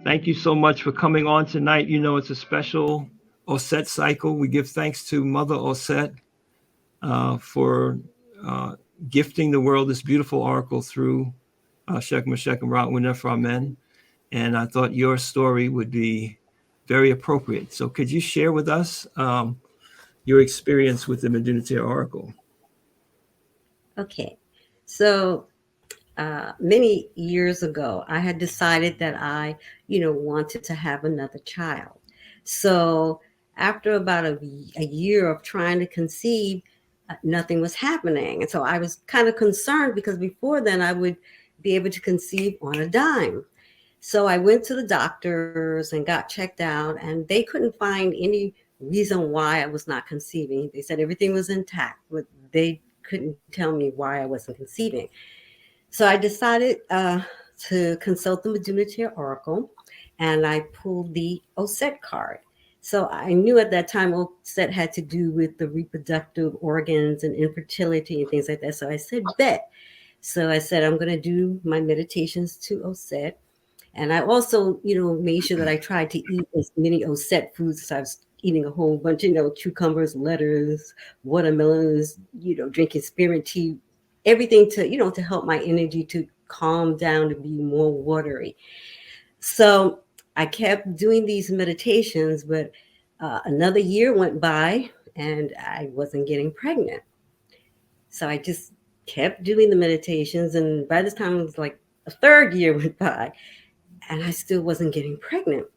Thank you so much for coming on tonight. You know, it's a special Auset cycle. We give thanks to Mother Auset for uh, gifting the world this beautiful oracle through Shekhem Ur Shekhem, Un Nefer Amen. And I thought your story would be very appropriate. So could you share with us your experience with the Metu Neter oracle? Okay. So many years ago, I had decided that I wanted to have another child. So after about a year of trying to conceive, nothing was happening. And so I was kind of concerned because before then I would be able to conceive on a dime. So I went to the doctors and got checked out, and they couldn't find any reason why I was not conceiving. They said everything was intact, but they couldn't tell me why I wasn't conceiving. So I decided to consult the Metu Neter Oracle, and I pulled the Auset card. So I knew at that time Auset had to do with the reproductive organs and infertility and things like that. So I said, bet. So I said, I'm going to do my meditations to Auset. And I also made sure that I tried to eat as many Auset foods as I was eating a whole bunch, cucumbers, lettuce, watermelons, drinking spearmint tea, everything to help my energy to calm down, to be more watery. So I kept doing these meditations, but another year went by and I wasn't getting pregnant. So I just kept doing the meditations. And by this time, it was like a third year went by and I still wasn't getting pregnant.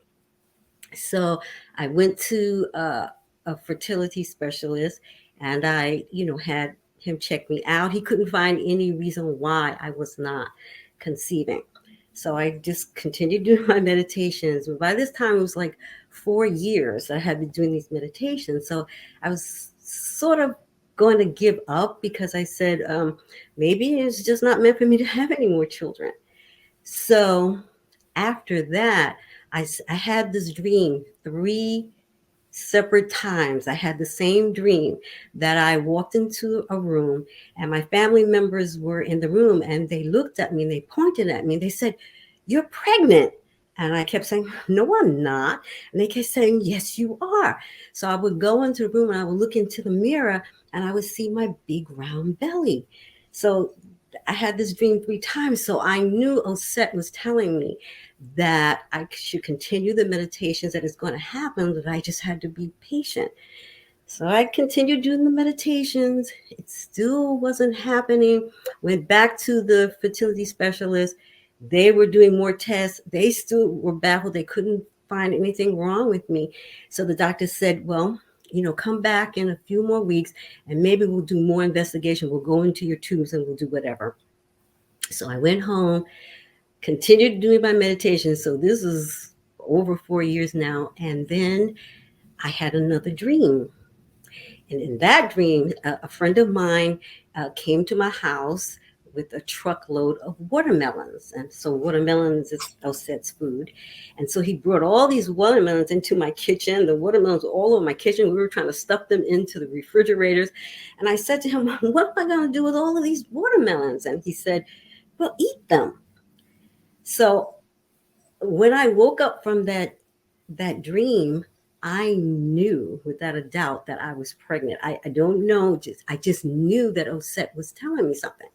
So I went to a fertility specialist and I had him check me out. He couldn't find any reason why I was not conceiving. So I just continued doing my meditations. But by this time, it was like 4 years I had been doing these meditations. So I was sort of going to give up because I said, maybe it's just not meant for me to have any more children. So after that, I had this dream 3 separate times. I had the same dream that I walked into a room and my family members were in the room and they looked at me and they pointed at me and they said, "You're pregnant." And I kept saying, "No, I'm not." And they kept saying, "Yes, you are." So I would go into the room and I would look into the mirror and I would see my big round belly. So I had this dream 3 times. So I knew Osset was telling me that I should continue the meditations, that it's going to happen, that I just had to be patient. So I continued doing the meditations. It still wasn't happening. Went back to the fertility specialist. They were doing more tests. They still were baffled. They couldn't find anything wrong with me. So the doctor said, well, come back in a few more weeks and maybe we'll do more investigation. We'll go into your tubes and we'll do whatever. So I went home, continued doing my meditation. So this is over 4 years now. And then I had another dream. And in that dream, a friend of mine came to my house with a truckload of watermelons. And so watermelons is Elset's food. And so he brought all these watermelons into my kitchen. The watermelons were all over my kitchen. We were trying to stuff them into the refrigerators. And I said to him, what am I going to do with all of these watermelons? And he said, well, eat them. So when I woke up from that dream, I knew without a doubt that I was pregnant. I don't know, I just knew that Osset was telling me something.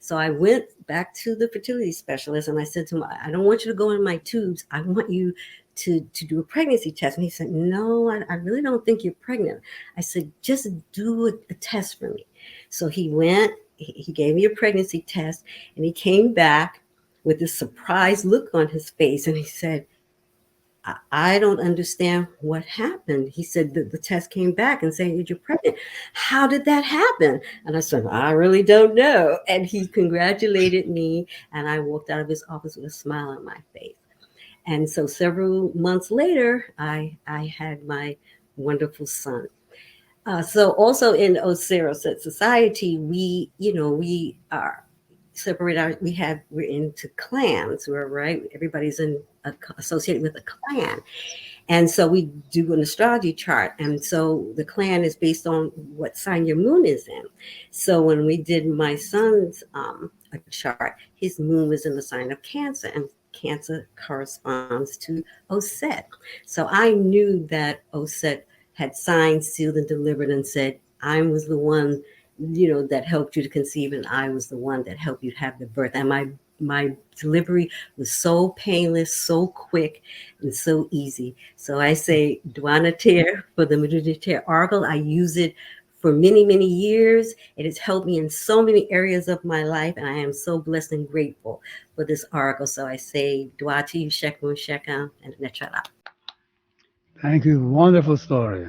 So I went back to the fertility specialist and I said to him, I don't want you to go in my tubes. I want you to do a pregnancy test. And he said, no, I really don't think you're pregnant. I said, just do a test for me. So he went, he gave me a pregnancy test and he came back with this surprised look on his face. And he said, I don't understand what happened. He said that the test came back and saying that you're pregnant. How did that happen? And I said, I really don't know. And he congratulated me. And I walked out of his office with a smile on my face. And so several months later, I had my wonderful son. So also in Ausar Auset Society, we are separate our we're into clans, we're right, everybody's associated with a clan, and so we do an astrology chart, and so the clan is based on what sign your moon is in. So when we did my son's a chart, his moon was in the sign of Cancer, and Cancer corresponds to Auset. So I knew that Auset had signed, sealed, and delivered and said, I was the one, that helped you to conceive, and I was the one that helped you have the birth. And my delivery was so painless, so quick, and so easy. So I say, Un Nefer for the Metu Neter Oracle. I use it for many, many years. It has helped me in so many areas of my life, and I am so blessed and grateful for this oracle. So I say, Dua to you, Shekhem Ur Shekhem, and Netra. Thank you. Wonderful story.